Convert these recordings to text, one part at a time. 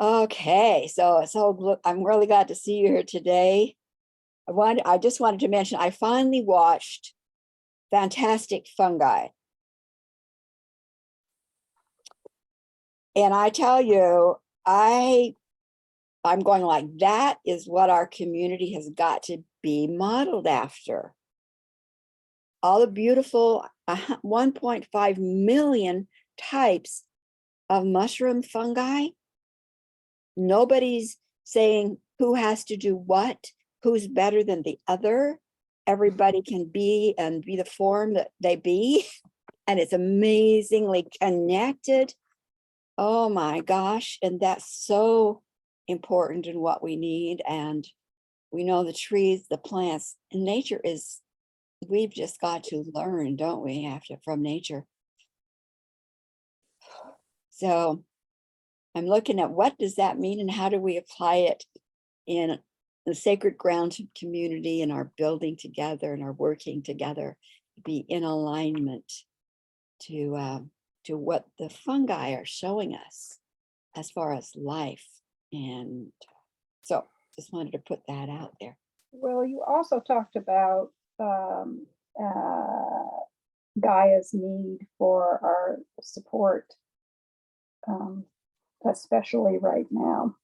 Okay, so look, I'm really glad to see you here today. I just wanted to mention I finally watched Fantastic Fungi. And I tell you, I'm going like that is what our community has got to be modeled after. All the beautiful 1.5 million types of mushroom fungi. Nobody's saying who has to do what, who's better than the other. Everybody can be and be the form that they be. And it's amazingly connected. Oh my gosh. And that's so important in what we need. And we know the trees, the plants, and nature is, we've just got to learn, don't we, after from nature. So I'm looking at what does that mean and how do we apply it in the sacred ground community and our building together and our working together, be in alignment to what the fungi are showing us as far as life. And so just wanted to put that out there. Well, you also talked about um, uh, Gaia's need for our support, um, especially right now.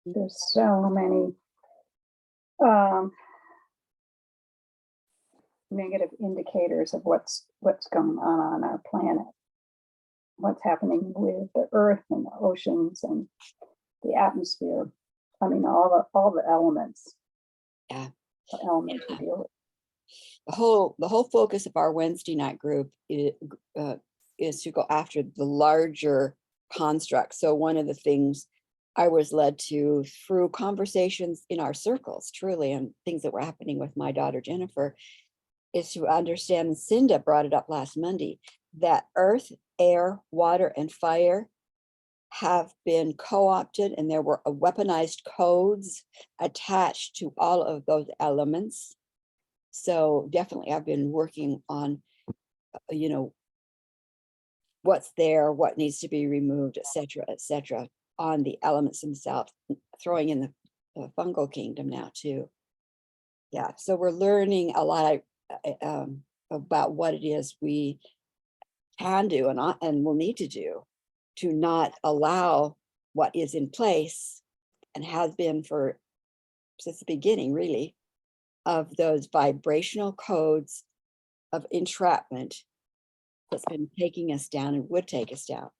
There's so many um, negative indicators of what's going on our planet, what's happening with the earth and the oceans and the atmosphere. I mean, all the elements. Yeah. The elements Yeah. to deal with. The whole focus of our Wednesday night group is to go after the larger construct. So one of the things I was led to through conversations in our circles, truly, and things that were happening with my daughter Jennifer, is to understand, and Cinda brought it up last Monday, that earth, air, water, and fire have been co-opted, and there were weaponized codes attached to all of those elements. So definitely I've been working on, what's there, what needs to be removed, et cetera, on the elements themselves, throwing in the fungal kingdom now too. Yeah, so we're learning a lot about what it is we can do and will need to do to not allow what is in place and has been for since the beginning, really, of those vibrational codes of entrapment that's been taking us down and would take us down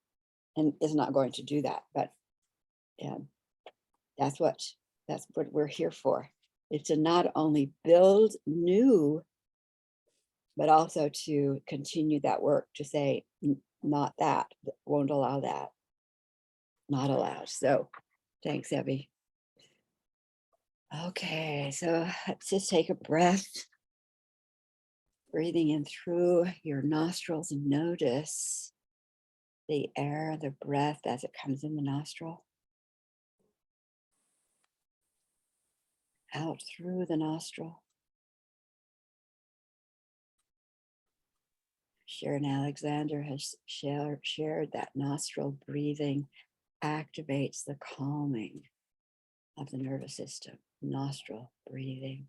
and is not going to do that. But that's what we're here for. It's to not only build new, but also to continue that work to say, not that, won't allow that, not allowed. So thanks, Evie. Okay, so let's just take a breath. Breathing in through your nostrils and notice the air, the breath as it comes in the nostril. Out through the nostril. Sharon Alexander has shared that nostril breathing activates the calming of the nervous system. Nostril breathing.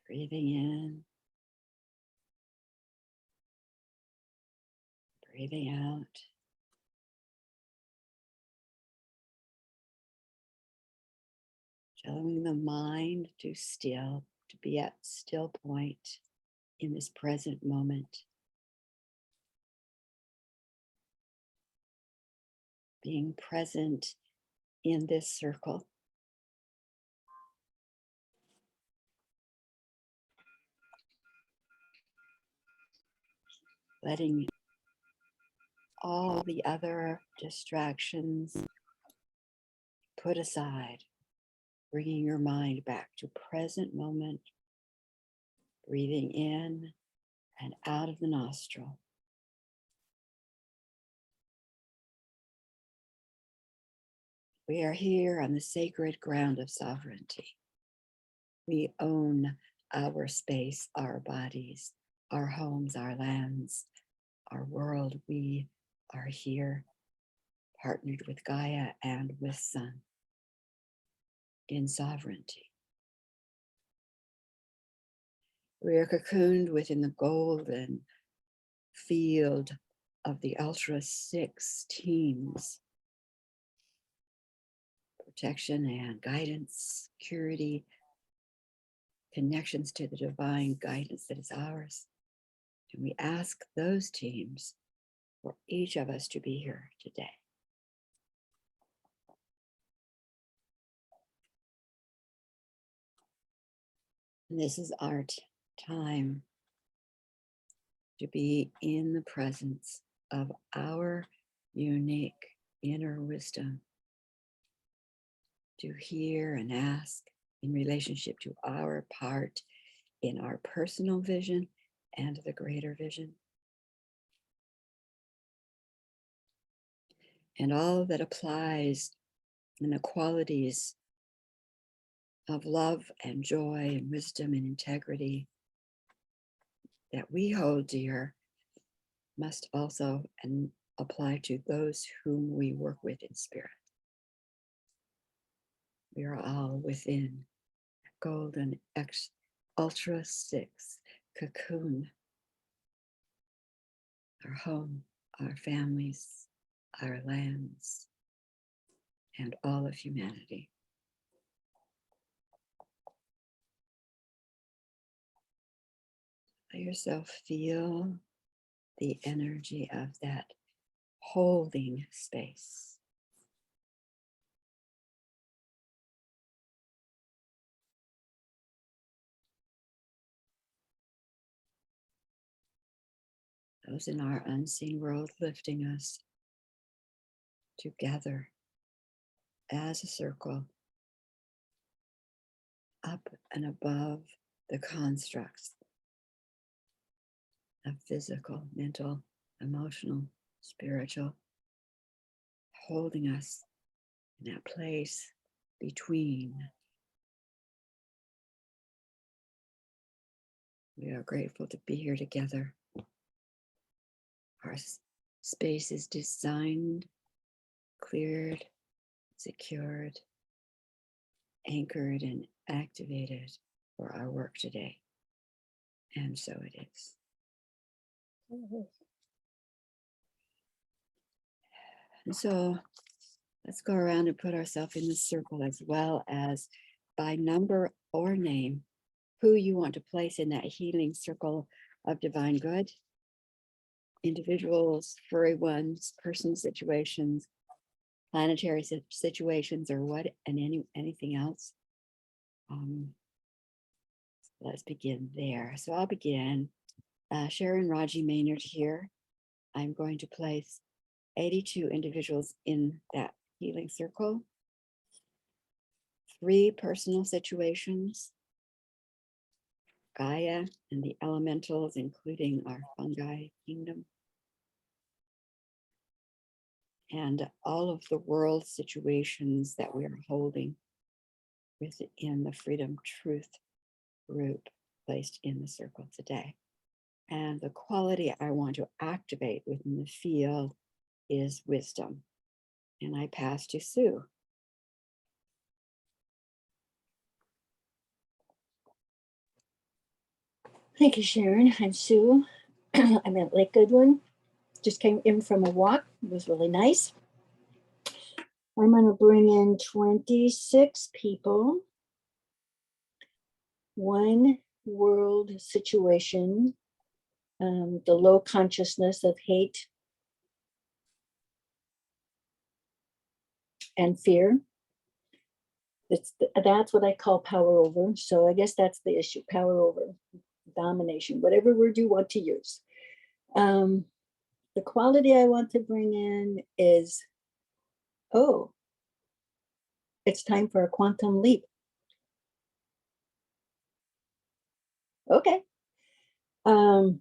Breathing in. Breathing out. Allowing the mind to be at still point in this present moment. Being present in this circle. Letting all the other distractions put aside, bringing your mind back to present moment, breathing in and out of the nostril. We are here on the sacred ground of sovereignty. We own our space, our bodies, our homes, our lands, our world. We are here, partnered with Gaia and with Sun in sovereignty. We are cocooned within the golden field of the Ultra 6 teams. Protection and guidance, security, connections to the divine guidance that is ours. And we ask those teams for each of us to be here today. And this is our time to be in the presence of our unique inner wisdom, to hear and ask in relationship to our part in our personal vision and the greater vision. And all that applies in the qualities of love and joy and wisdom and integrity that we hold dear must also apply to those whom we work with in spirit. We are all within golden Ultra 6 cocoon, our home, our families, our lands, and all of humanity. Let yourself feel the energy of that holding space. Those in our unseen world lifting us together as a circle, up and above the constructs of physical, mental, emotional, spiritual, holding us in that place between. We are grateful to be here together. Our space is designed, cleared, secured, anchored, and activated for our work today. And so it is. And so let's go around and put ourselves in the circle, as well as by number or name, who you want to place in that healing circle of divine good. Individuals, furry ones, person situations, planetary situations, or what, and anything else. Let's begin there. So I'll begin. Sharon Raji Maynard here. I'm going to place 82 individuals in that healing circle. 3 personal situations, Gaia and the elementals, including our fungi kingdom, and all of the world situations that we are holding within the Freedom Truth group placed in the circle today. And the quality I want to activate within the field is wisdom. And I pass to Sue. Thank you, Sharon. I'm Sue. I'm at Lake Goodwin. Just came in from a walk. It was really nice. I'm going to bring in 26 people. One world situation, the low consciousness of hate and fear. That's what I call power over. So I guess that's the issue, power over, domination, whatever word you want to use. The quality I want to bring in is, oh, it's time for a quantum leap. Okay. And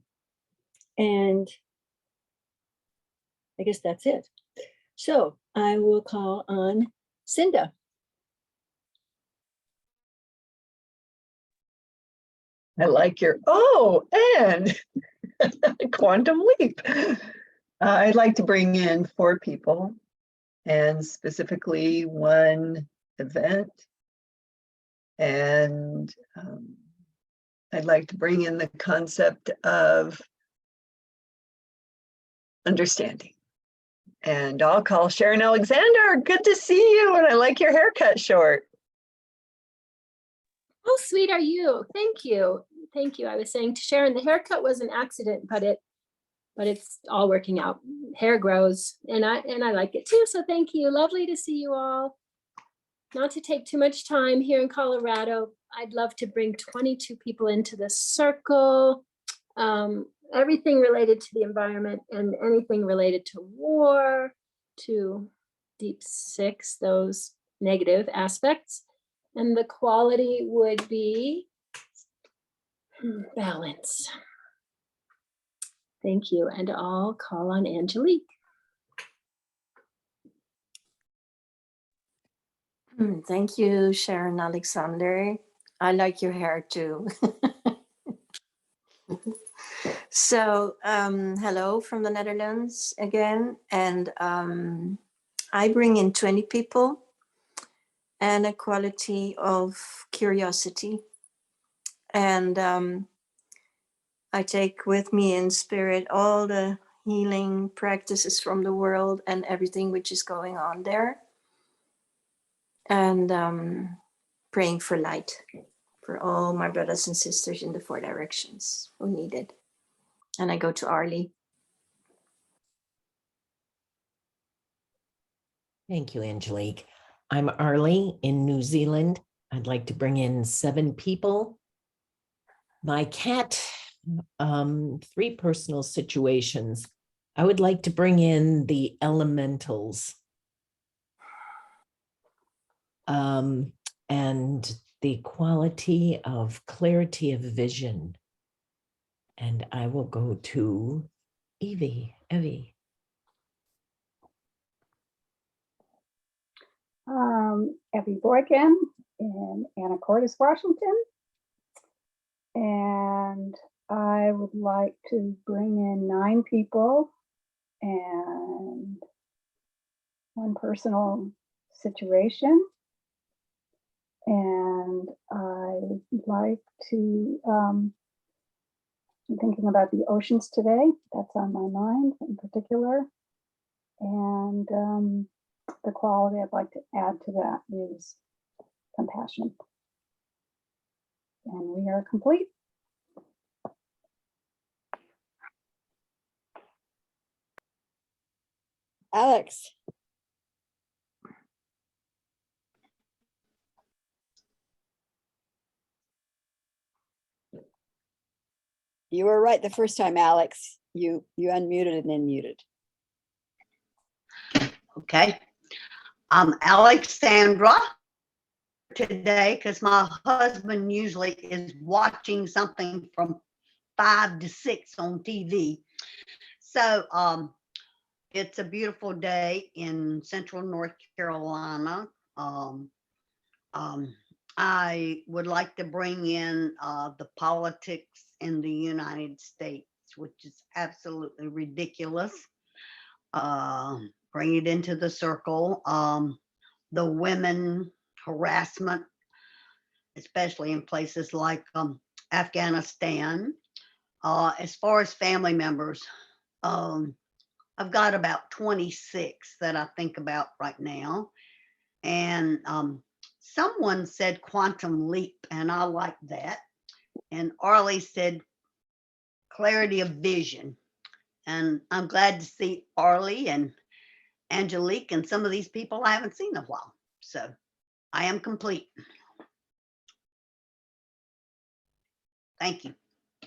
I guess that's it. So I will call on Cinda. I like your, oh, and quantum leap. I'd like to bring in 4 people and specifically one event. And I'd like to bring in the concept of understanding. And I'll call Sharon Alexander. Good to see you. And I like your haircut short. How sweet are you? Thank you. Thank you. I was saying to Sharon, the haircut was an accident, but it's all working out. Hair grows and I like it too. So thank you. Lovely to see you all. Not to take too much time here in Colorado, I'd love to bring 22 people into the circle. Everything related to the environment and anything related to war, to deep 6, those negative aspects. And the quality would be balance. Thank you. And I'll call on Angelique. Thank you, Sharon Alexander. I like your hair too. So, hello from the Netherlands again. And I bring in 20 people and a quality of curiosity. And I take with me in spirit all the healing practices from the world and everything which is going on there. And praying for light for all my brothers and sisters in the 4 directions who need it. And I go to Arlie. Thank you, Angelique. I'm Arlie in New Zealand. I'd like to bring in 7 people. My cat, 3 personal situations. I would like to bring in the elementals. And the quality of clarity of vision. And I will go to Evie. Evie Boykin in Anacortes, Washington. And I would like to bring in 9 people and 1 personal situation. And I'd like to, I'm thinking about the oceans today. That's on my mind in particular. And the quality I'd like to add to that is compassion. And we are complete. Alex. You were right the first time, Alex. You unmuted and then muted. Okay. I'm Alexandra today because my husband usually is watching something from 5 to 6 on TV. So it's a beautiful day in central North Carolina. I would like to bring in the politics in the United States, which is absolutely ridiculous. Bring it into the circle. The women harassment, especially in places like Afghanistan. As far as family members, I've got about 26 that I think about right now. And someone said quantum leap, and I like that. And Arlie said clarity of vision. And I'm glad to see Arlie and Angelique and some of these people I haven't seen in a while. So I am complete. Thank you.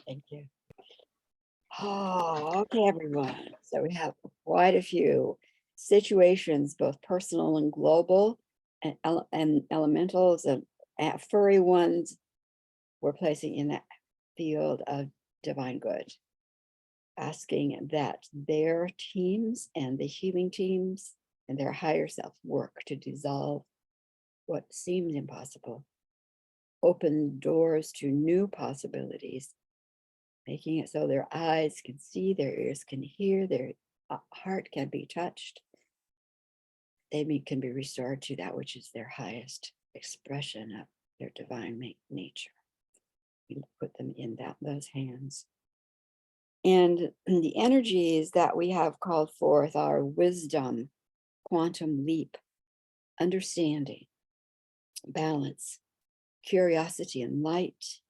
Thank you. Oh, okay, everyone. So we have quite a few situations, both personal and global, and elementals and furry ones we're placing in that field of divine good, asking that their teams and the healing teams and their higher self work to dissolve what seems impossible, open doors to new possibilities, making it so their eyes can see, their ears can hear, their heart can be touched. Can be restored to that which is their highest expression of their divine nature. You put them in those hands. And the energies that we have called forth are wisdom, quantum leap, understanding, balance, curiosity and light,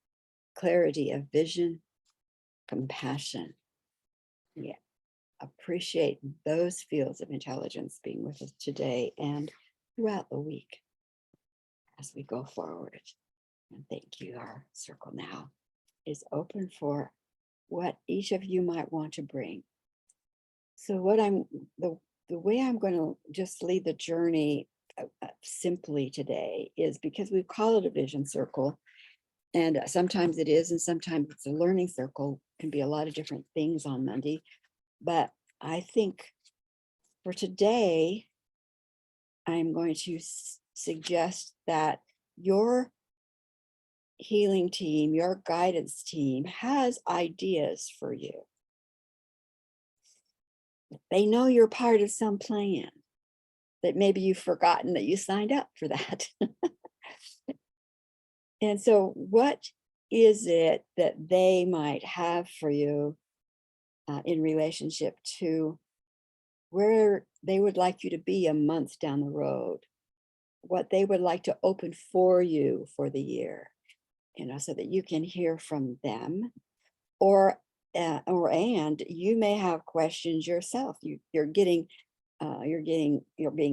clarity of vision, compassion. Yeah, appreciate those fields of intelligence being with us today and throughout the week as we go forward. And thank you. Our circle now is open for what each of you might want to bring. So what the way I'm going to just lead the journey simply today is because we call it a vision circle, and sometimes it is, and sometimes it's a learning circle. Can be a lot of different things on Monday, but I think for today, I'm going to suggest that your healing team, your guidance team has ideas for you. They know you're part of some plan, that maybe you've forgotten that you signed up for that. And so what is it that they might have for you in relationship to where they would like you to be a month down the road, what they would like to open for you for the year, so that you can hear from them, and you may have questions yourself. You're being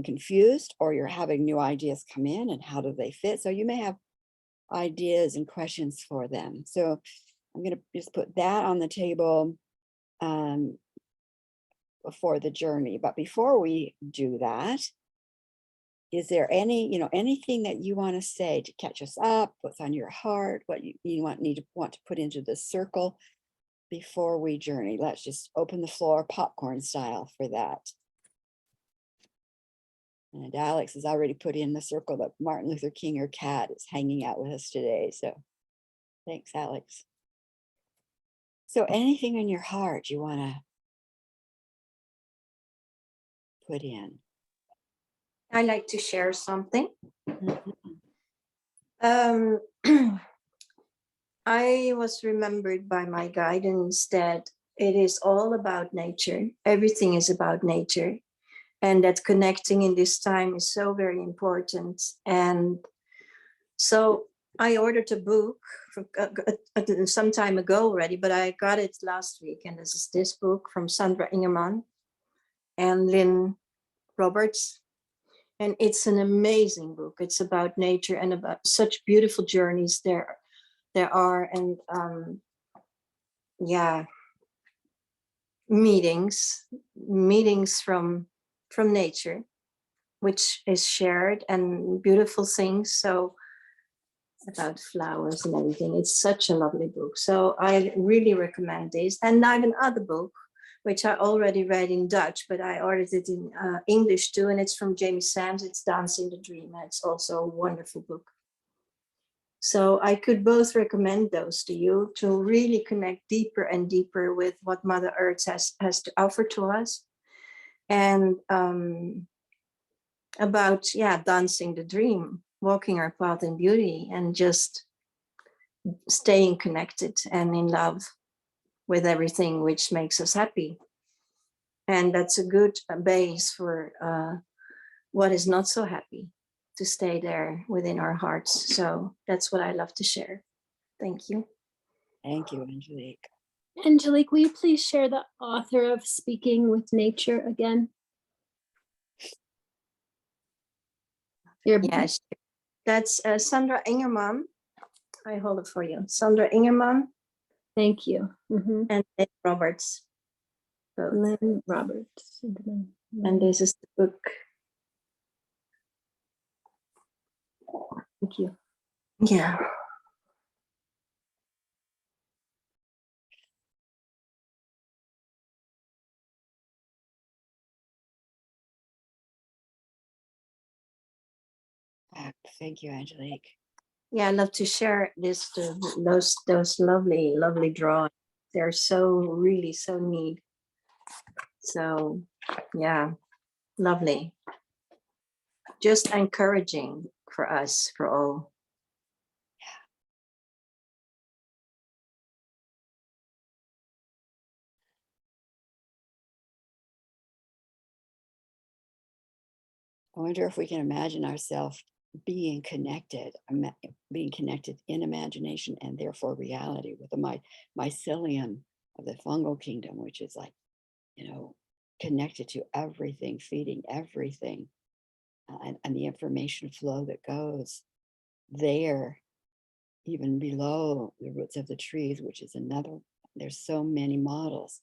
confused, or you're having new ideas come in, and how do they fit? So you may have ideas and questions for them. So I'm going to just put that on the table for the journey. But before we do that, is there anything that you want to say to catch us up? What's on your heart? What you want to put into the circle before we journey? Let's just open the floor popcorn style for that. And Alex has already put in the circle that Martin Luther King or Cat is hanging out with us today. So thanks, Alex. So anything in your heart you want to put in? I like to share something. I was remembered by my guidance that it is all about nature. Everything is about nature. And that connecting in this time is so very important. And so I ordered a book some time ago already, but I got it last week. And this is this book from Sandra Ingerman and Lynn Roberts. And it's an amazing book. It's about nature and about such beautiful journeys there are. And meetings from nature, which is shared, and beautiful things. So about flowers and everything. It's such a lovely book. So I really recommend this. And I have another book, which I already read in Dutch, but I ordered it in English too. And it's from Jamie Sams. It's Dancing the Dream. And it's also a wonderful book. So I could both recommend those to you to really connect deeper and deeper with what Mother Earth has to offer to us. And about, dancing the dream, walking our path in beauty, and just staying connected and in love with everything which makes us happy. And that's a good base for what is not so happy, to stay there within our hearts. So that's what I love to share. Thank you. Thank you, Angelique. Angelique, will you please share the author of Speaking with Nature again? Yes, that's Sandra Ingerman. I hold it for you. Sandra Ingerman. Thank you. Mm-hmm. And Lynn Roberts. Both. Lynn Roberts. And this is the book. Thank you. Yeah. Thank you, Angelique. Yeah, I love to share this to those lovely drawings. They're so really so neat. So yeah, lovely. Just encouraging for us, for all. I wonder if we can imagine ourselves being connected, being connected in imagination and therefore reality with the mycelium of the fungal kingdom, which is like, connected to everything, feeding everything, and the information flow that goes there, even below the roots of the trees, which is another. There's so many models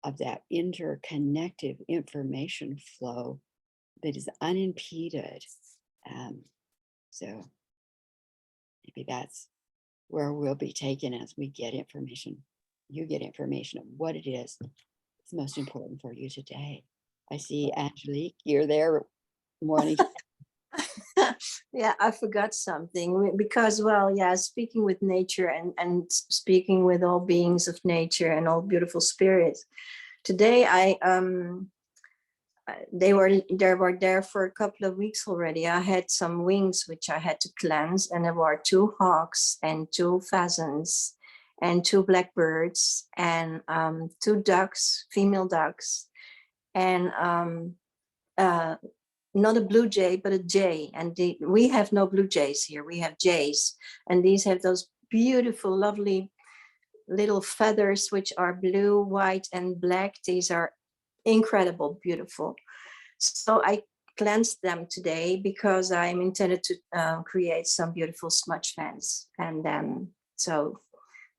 of that interconnected information flow that is unimpeded. So maybe that's where we'll be taken as we get information. You get information of what it is that's most important for you today. I see Angelique, you're there morning. Yeah, I forgot something because, well, yeah, speaking with nature and speaking with all beings of nature and all beautiful spirits. Today, they were there for a couple of weeks already. I had some wings which I had to cleanse, and there were 2 hawks and 2 pheasants and 2 blackbirds and 2 ducks, female ducks, and not a blue jay, but a jay. And we have no blue jays here. We have jays, and these have those beautiful, lovely little feathers, which are blue, white, and black. These are incredible, beautiful. So I cleansed them today because I'm intended to create some beautiful smudge fans. And then, so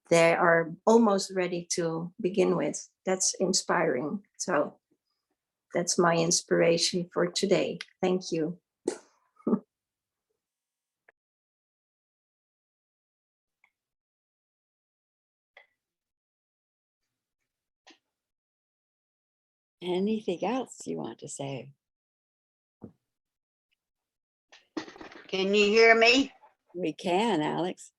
they are almost ready to begin with. That's inspiring. So that's my inspiration for today. Thank you. Anything else you want to say? Can you hear me? We can, Alex.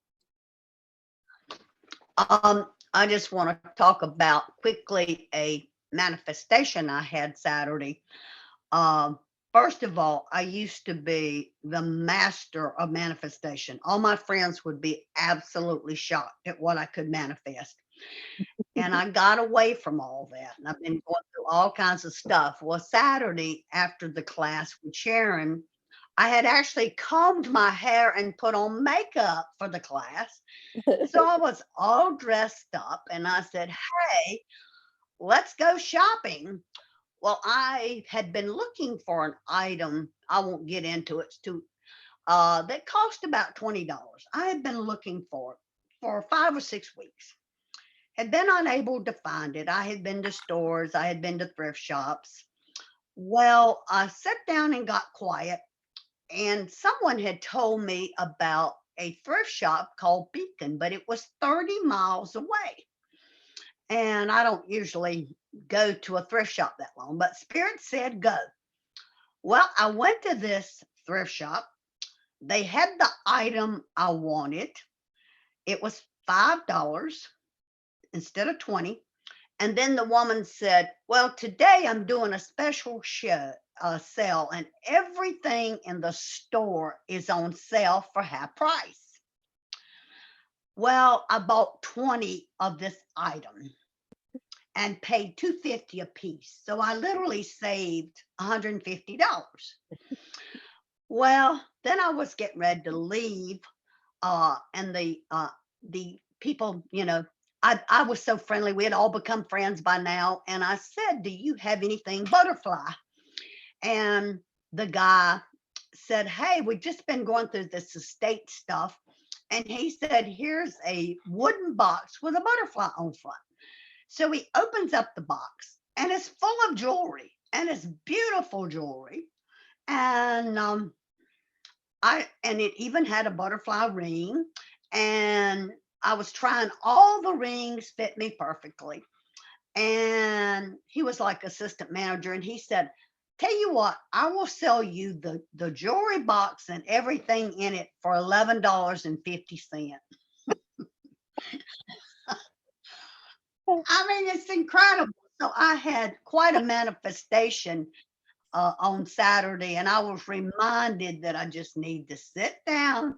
I just want to talk about quickly a manifestation I had Saturday. First of all, I used to be the master of manifestation. All my friends would be absolutely shocked at what I could manifest. And I got away from all that. And I've been going through all kinds of stuff. Well, Saturday after the class with Sharon, I had actually combed my hair and put on makeup for the class. So I was all dressed up and I said, hey, let's go shopping. Well, I had been looking for an item. I won't get into it. It's too, that cost about $20. I had been looking for it for 5 or 6 weeks. Had been unable to find it. I had been to stores. I had been to thrift shops. Well, I sat down and got quiet, and someone had told me about a thrift shop called Beacon, but it was 30 miles away. And I don't usually go to a thrift shop that long, but Spirit said go. Well, I went to this thrift shop. They had the item I wanted. It was $5 instead of 20. And then the woman said, well, today I'm doing a special sale, and everything in the store is on sale for half price. Well, I bought 20 of this item and paid $2.50 a piece. So I literally saved $150. Well, then I was getting ready to leave, and the people, I was so friendly. We had all become friends by now. And I said, do you have anything butterfly? And the guy said, hey, we've just been going through this estate stuff. And he said, here's a wooden box with a butterfly on front. So he opens up the box and it's full of jewelry, and it's beautiful jewelry. And and it even had a butterfly ring. And I was trying all the rings, fit me perfectly. And he was like assistant manager, and he said, tell you what, I will sell you the jewelry box and everything in it for $11.50. I mean, it's incredible. So I had quite a manifestation on Saturday, and I was reminded that I just need to sit down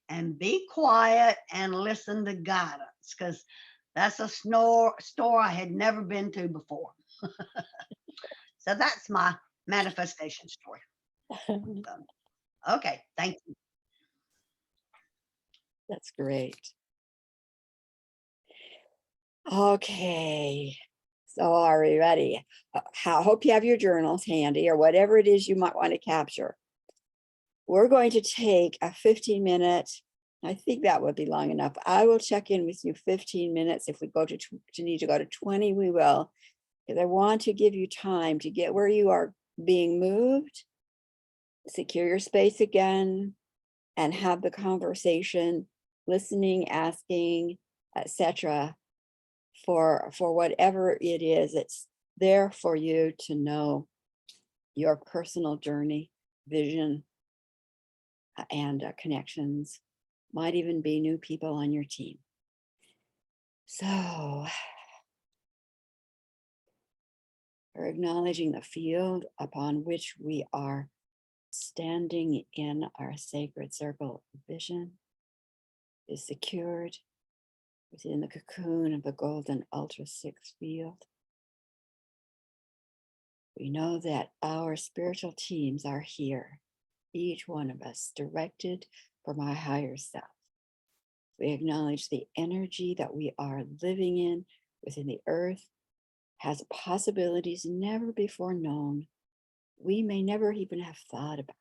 and be quiet and listen to guidance because that's a store I had never been to before. So that's my manifestation story. Okay, thank you. That's great. Okay, so are we ready? I hope you have your journals handy or whatever it is you might want to capture. We're going to take a 15-minute, I think that would be long enough. I will check in with you 15 minutes. If we go to need to go to 20, we will, because I want to give you time to get where you are being moved, secure your space again, and have the conversation, listening, asking, etc. for whatever it is. It's there for you to know your personal journey, vision, and connections. Might even be new people on your team. So we're acknowledging the field upon which we are standing in our sacred circle of vision is secured within the cocoon of the golden ultra six field. We know that our spiritual teams are here, each one of us directed from our higher self. We acknowledge the energy that we are living in within the earth has possibilities never before known. We may never even have thought about.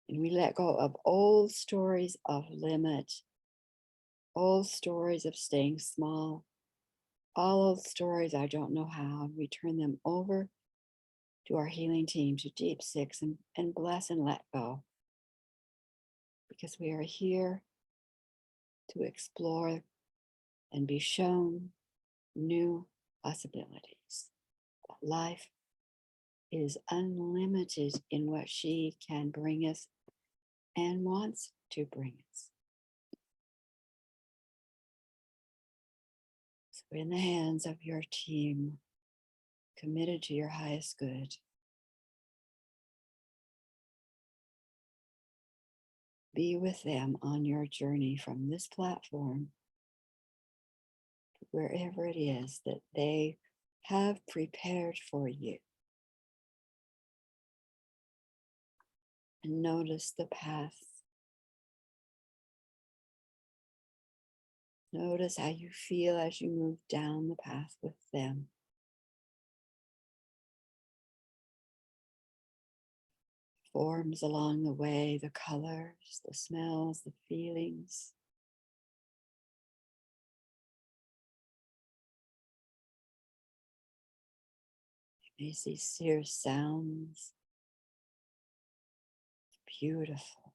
And we let go of old stories of limit, old stories of staying small, all old stories I don't know how, and we turn them over to our healing team, to Deep Six, and bless and let go. Because we are here to explore and be shown new possibilities. Life is unlimited in what she can bring us and wants to bring us. So in the hands of your team, committed to your highest good, be with them on your journey from this platform to wherever it is that they have prepared for you. And notice the path. Notice how you feel as you move down the path with them. Forms along the way, the colors, the smells, the feelings. You may hear sounds. Beautiful.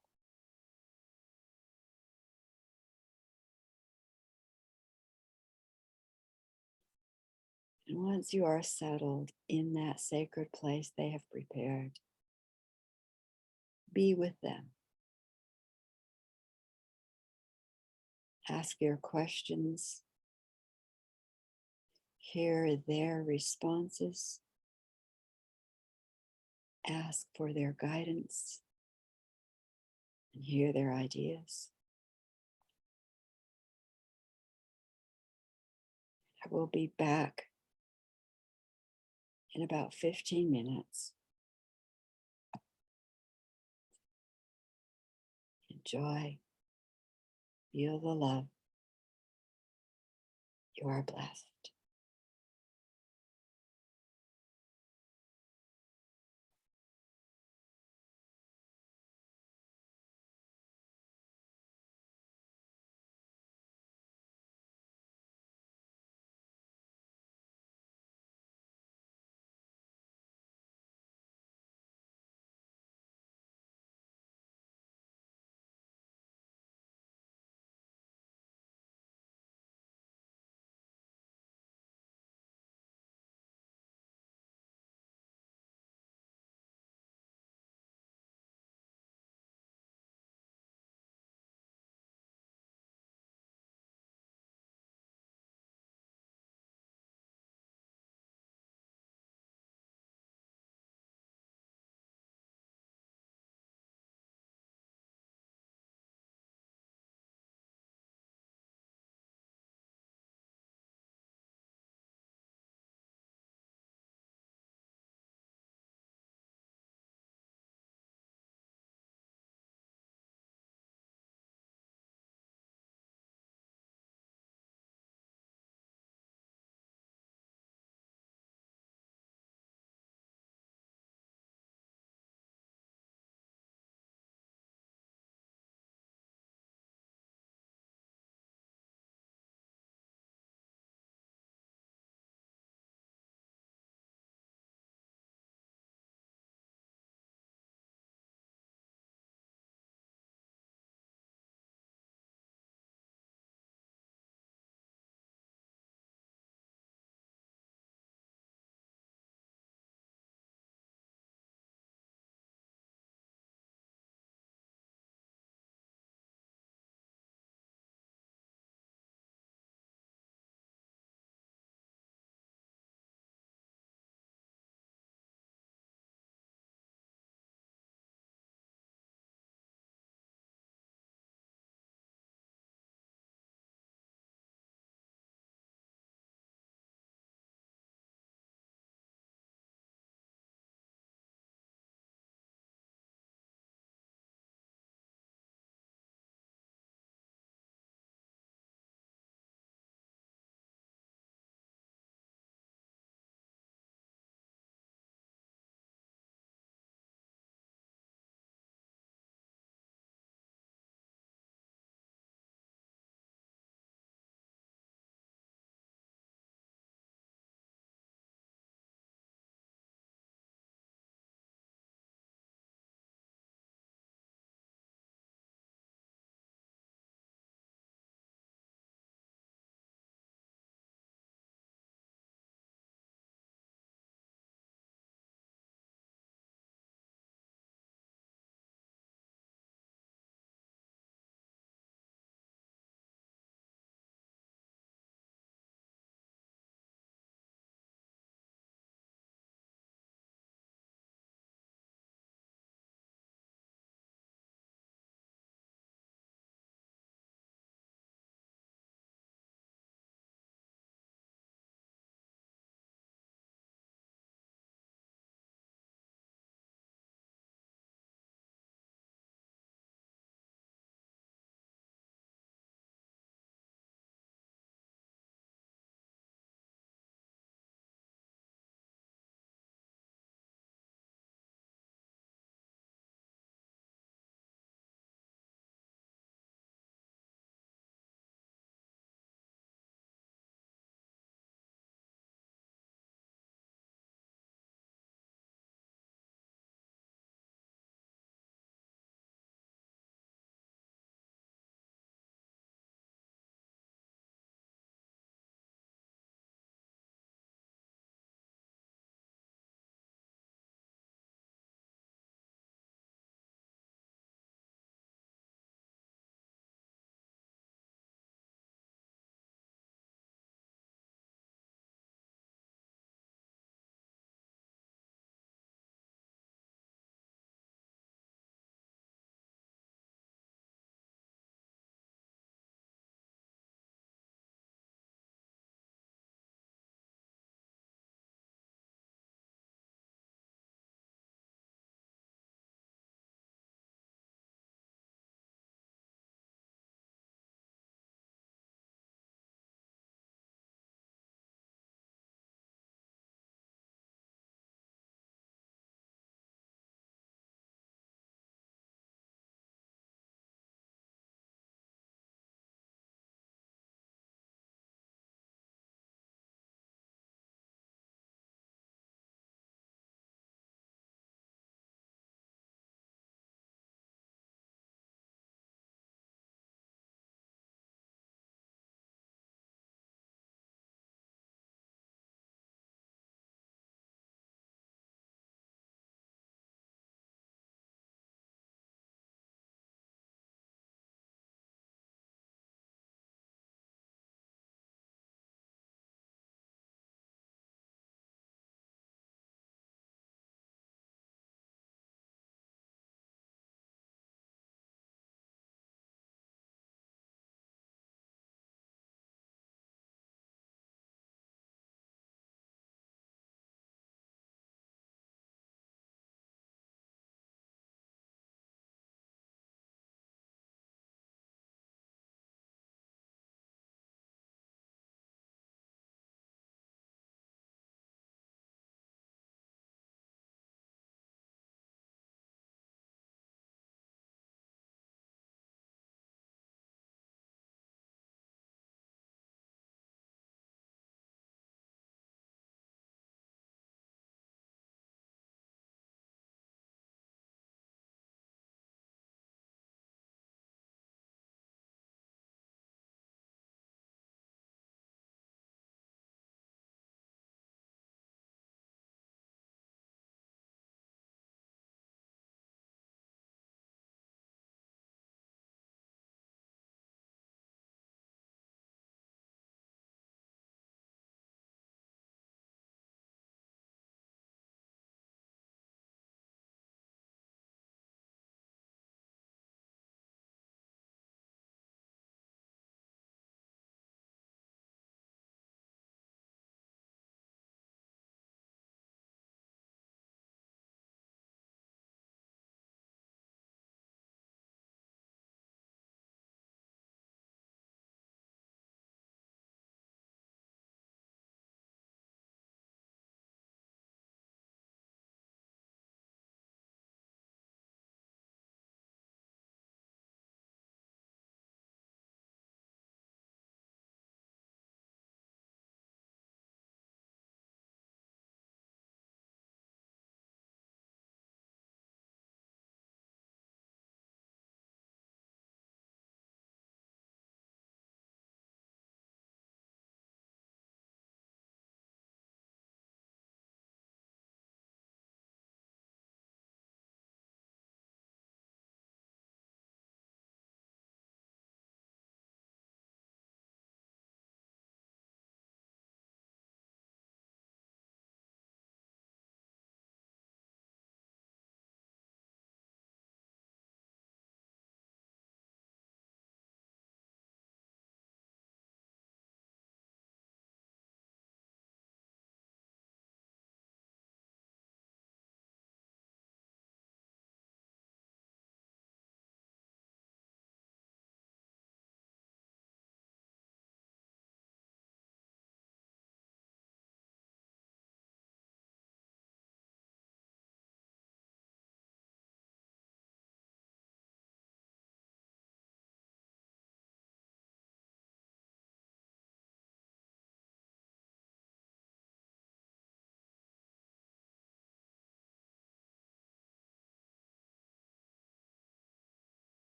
And once you are settled in that sacred place they have prepared, be with them. Ask your questions. Hear their responses. Ask for their guidance and hear their ideas. I will be back in about 15 minutes. Enjoy. Feel the love. You are blessed.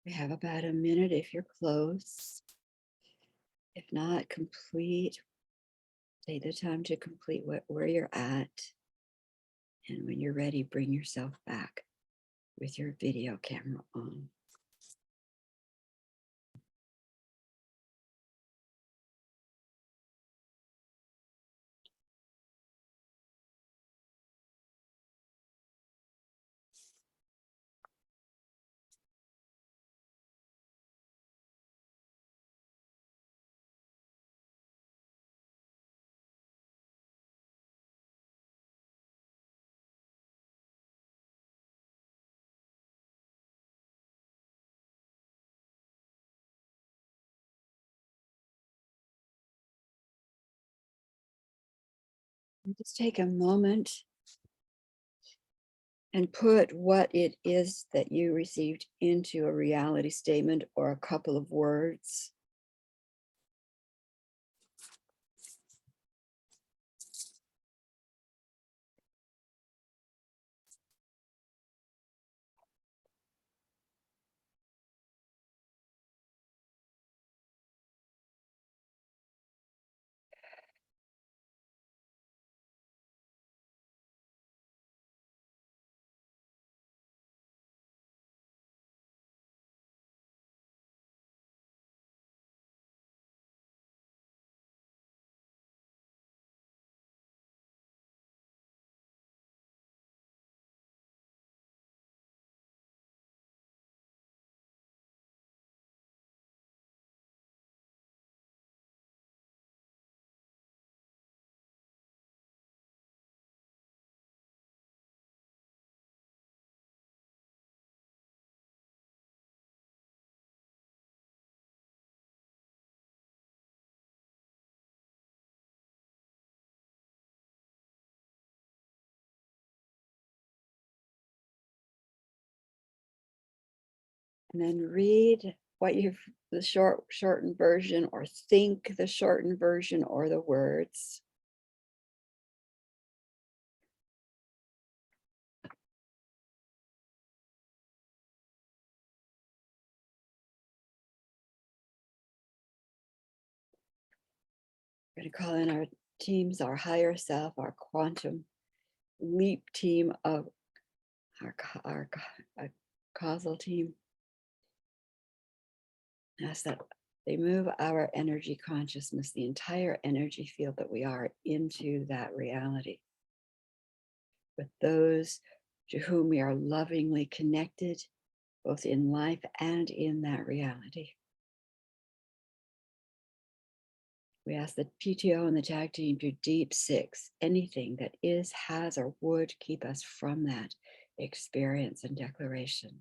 We have about a minute if you're close. If not, take the time to complete where you're at. And when you're ready, bring yourself back with your video camera on. And just take a moment and put what it is that you received into a reality statement or a couple of words. And then read what the shortened version, or think the shortened version or the words. We're going to call in our teams, our higher self, our quantum leap team of our causal team. Ask that they move our energy consciousness, the entire energy field that we are, into that reality with those to whom we are lovingly connected, both in life and in that reality. We ask the PTO and the tag team to deep six anything that is, has, or would keep us from that experience and declaration.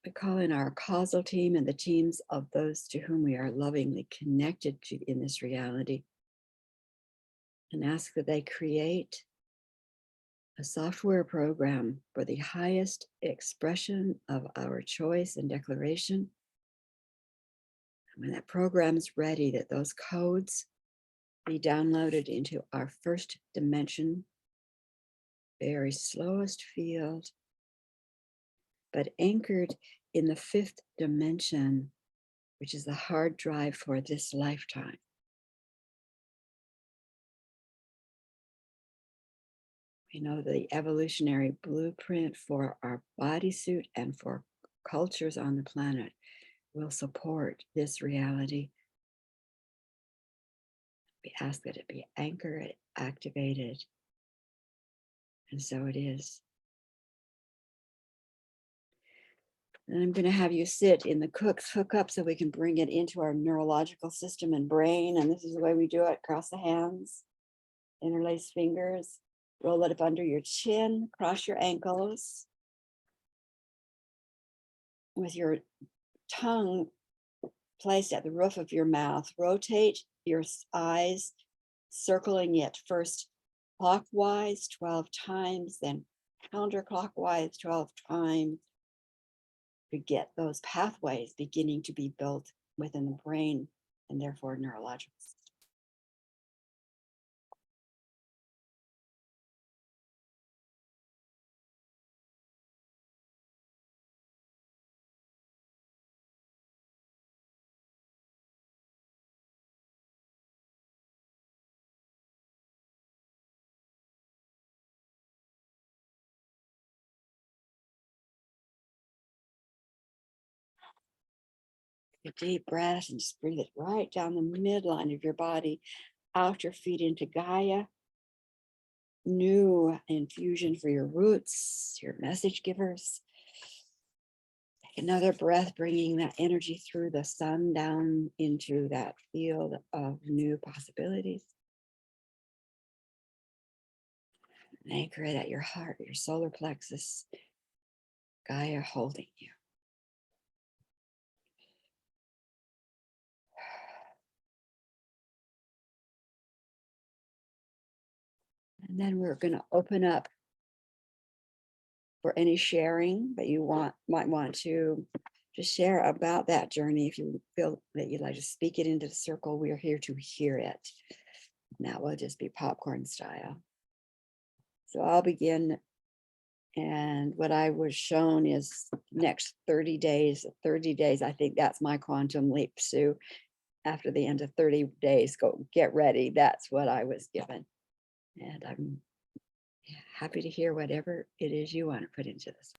We call in our causal team and the teams of those to whom we are lovingly connected to in this reality, and ask that they create a software program for the highest expression of our choice and declaration. And when that program is ready, that those codes be downloaded into our first dimension, very slowest field, but anchored in the fifth dimension, which is the hard drive for this lifetime. We know the evolutionary blueprint for our bodysuit and for cultures on the planet will support this reality. We ask that it be anchored, activated, and so it is. And I'm going to have you sit in the Cook's hookup so we can bring it into our neurological system and brain. And this is the way we do it. Cross the hands, interlace fingers, roll it up under your chin, cross your ankles. With your tongue placed at the roof of your mouth, rotate your eyes, circling it first clockwise 12 times, then counterclockwise 12 times, to get those pathways beginning to be built within the brain and therefore neurological system. a deep breath and just breathe it right down the midline of your body, out your feet into Gaia. New infusion for your roots, your message givers. Take another breath, bringing that energy through the sun down into that field of new possibilities. And anchor it at your heart, your solar plexus, Gaia holding you. And then we're going to open up for any sharing that you might want to share about that journey. If you feel that you'd like to speak it into the circle, we're here to hear it. And that will just be popcorn style. So I'll begin. And what I was shown is next 30 days. 30 days, I think that's my quantum leap, Sue. After the end of 30 days, go get ready. That's what I was given. And I'm happy to hear whatever it is you want to put into this.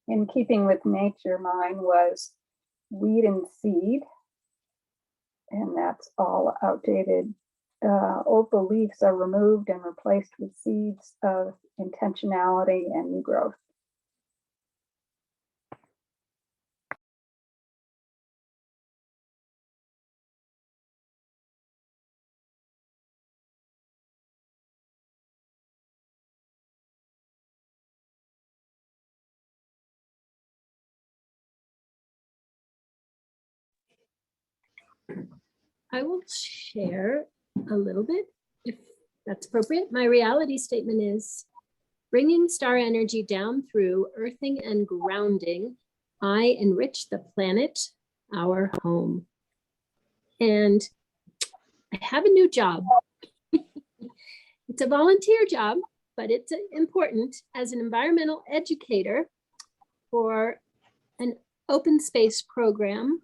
In keeping with nature, mine was weed and seed, and that's all outdated. Old beliefs are removed and replaced with seeds of intentionality and new growth. I will share a little bit, if that's appropriate. My reality statement is bringing star energy down through earthing and grounding. I enrich the planet, our home. And I have a new job. It's a volunteer job, but it's important as an environmental educator for an open space program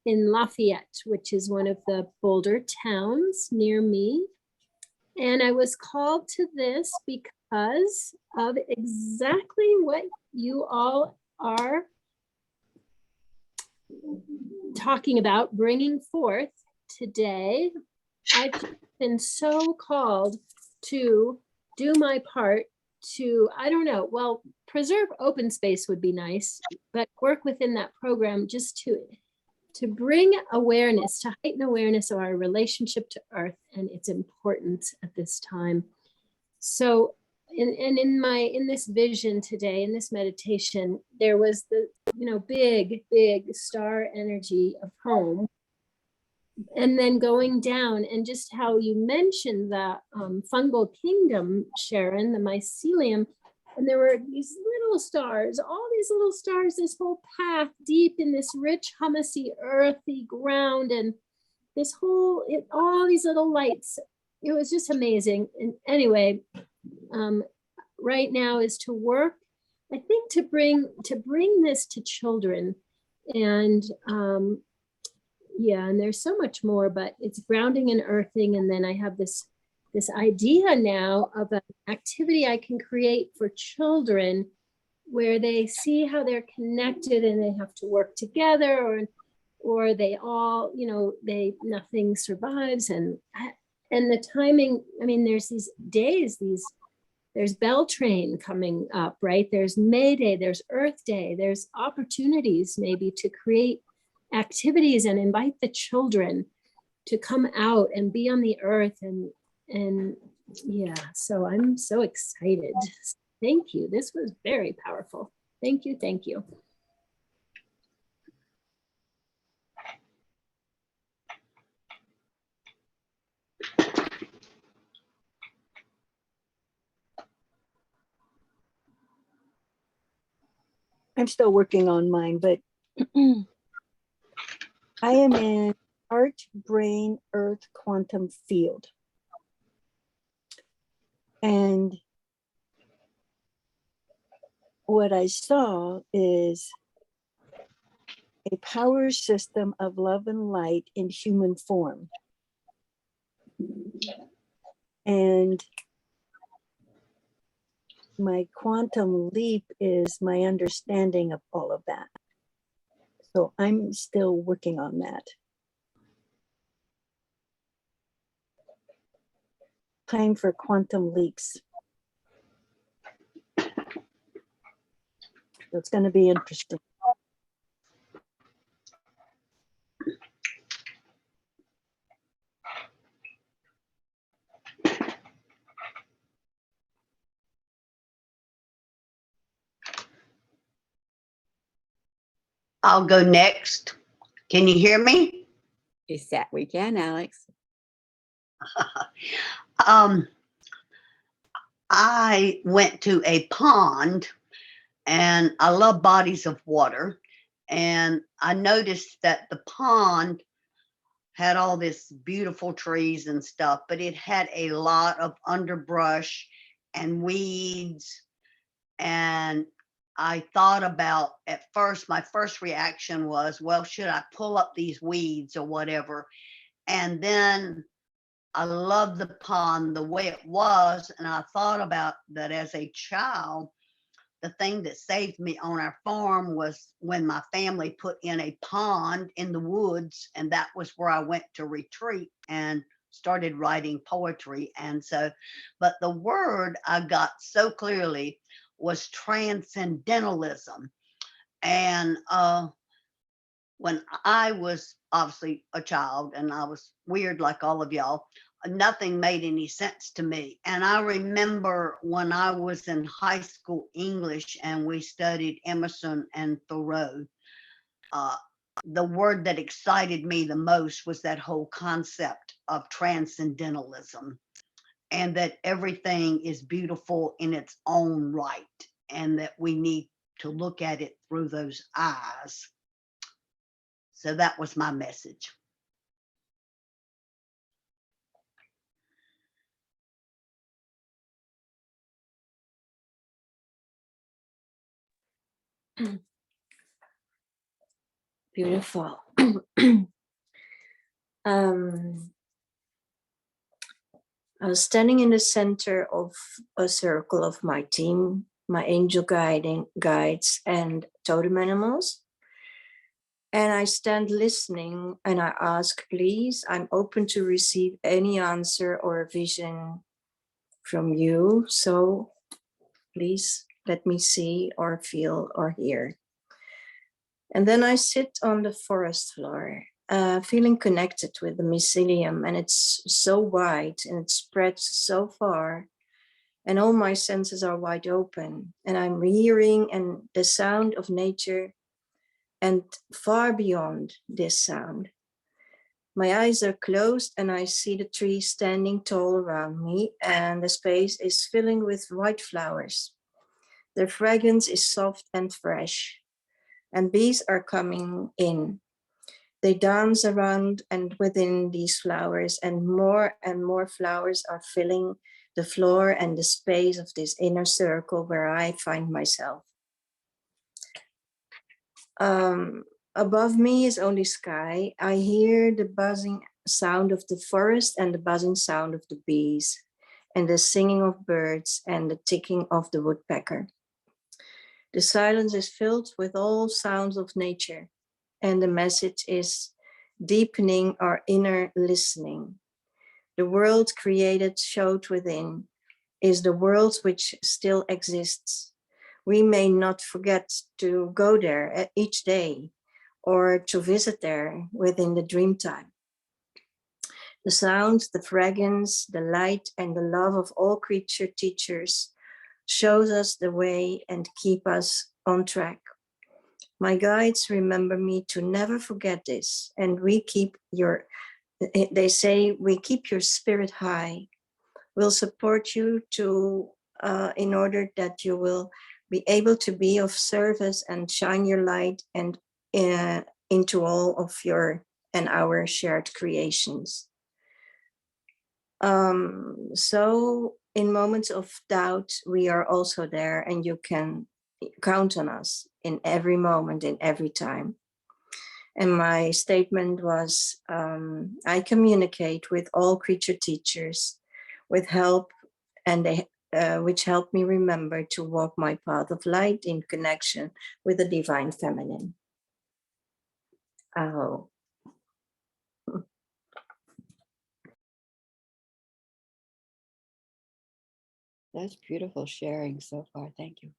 in Lafayette, which is one of the Boulder towns near me. And I was called to this because of exactly what you all are talking about, bringing forth today. I've been so called to do my part to, I don't know, well, preserve open space would be nice, but work within that program just to bring awareness, to heighten awareness of our relationship to Earth and its importance at this time. So, in this vision today, in this meditation, there was the, big star energy of home, and then going down, and just how you mentioned the fungal kingdom, Sharon, the mycelium. And there were these little stars, all these little stars, this whole path deep in this rich, humusy, earthy ground, and this whole, all these little lights. It was just amazing. And anyway, right now is to work, I think, to bring this to children. And yeah, and there's so much more, but it's grounding and earthing. And then I have this idea now of an activity I can create for children where they see how they're connected and they have to work together, or they all, nothing survives. And the timing, I mean, there's these days, there's Beltane coming up, right? There's May Day, there's Earth Day, there's opportunities maybe to create activities and invite the children to come out and be on the earth, and yeah, so I'm so excited. Thank you. This was very powerful. Thank you. Thank you. I'm still working on mine, but I am in heart, brain, earth, quantum field. And what I saw is a power system of love and light in human form. And my quantum leap is my understanding of all of that. So I'm still working on that. Time for quantum leaps. It's going to be interesting. I'll go next. Can you hear me? Is that we can, Alex? Um, I went to a pond and I love bodies of water. And I noticed that the pond had all this beautiful trees and stuff, but it had a lot of underbrush and weeds. And I thought about, at first, my first reaction was, well, should I pull up these weeds or whatever? And then I loved the pond the way it was. And I thought about that as a child. The thing that saved me on our farm was when my family put in a pond in the woods, and that was where I went to retreat and started writing poetry. And so, but the word I got so clearly was transcendentalism. And when I was obviously a child and I was weird like all of y'all, nothing made any sense to me. And I remember when I was in high school English and we studied Emerson and Thoreau, the word that excited me the most was that whole concept of transcendentalism, and that everything is beautiful in its own right, and that we need to look at it through those eyes. So that was my message. Beautiful. I was standing in the center of a circle of my team, my angel guides and totem animals. And I stand listening and I ask, please, I'm open to receive any answer or vision from you. So please let me see or feel or hear. And then I sit on the forest floor, feeling connected with the mycelium, and it's so wide and it spreads so far, and all my senses are wide open, and I'm hearing and the sound of nature and far beyond this sound. My eyes are closed and I see the trees standing tall around me, and the space is filling with white flowers. Their fragrance is soft and fresh, and bees are coming in. They dance around and within these flowers, and more flowers are filling the floor and the space of this inner circle where I find myself. Above me is only sky. I hear the buzzing sound of the forest and the buzzing sound of the bees, and the singing of birds and the ticking of the woodpecker. The silence is filled with all sounds of nature, and the message is deepening our inner listening. The world created, showed within, is the world which still exists. We may not forget to go there each day or to visit there within the dream time. The sound, the fragrance, the light, and the love of all creature teachers shows us the way and keep us on track. My guides remember me to never forget this, and they say, we keep your spirit high. We'll support you in order that you will be able to be of service and shine your light and into all of your and our shared creations. So in moments of doubt, we are also there, and you can count on us in every moment, in every time. And my statement was, I communicate with all creature teachers with help, and which help me remember to walk my path of light in connection with the divine feminine. Aho. That's beautiful sharing so far. Thank you.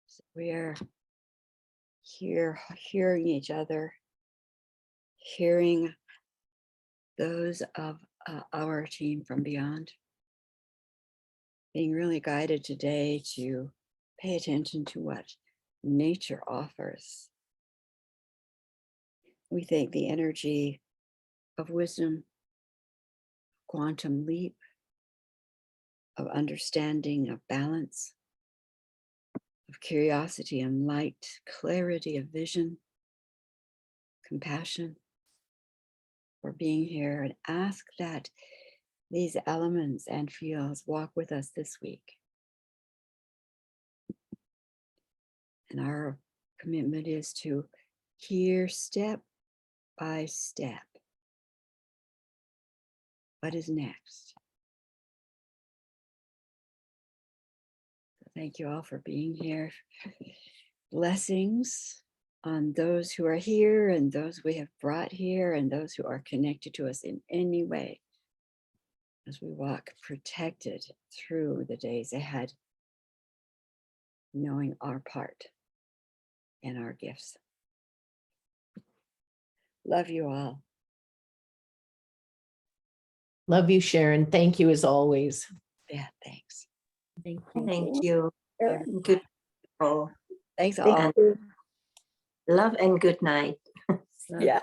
So we're here hearing each other, hearing those of our team from beyond, being really guided today to pay attention to what nature offers. We think the energy of wisdom, quantum leap, of understanding, of balance, of curiosity and light, clarity of vision, compassion, for being here, and ask that these elements and fields walk with us this week. And our commitment is to hear step by step what is next. So thank you all for being here. Blessings on those who are here and those we have brought here and those who are connected to us in any way as we walk protected through the days ahead, knowing our part and our gifts. Love you all. Love you, Sharon. Thank you as always. Yeah, thanks. Thank you. Good. Oh, Thanks Thank all. you. love and good night. Yeah.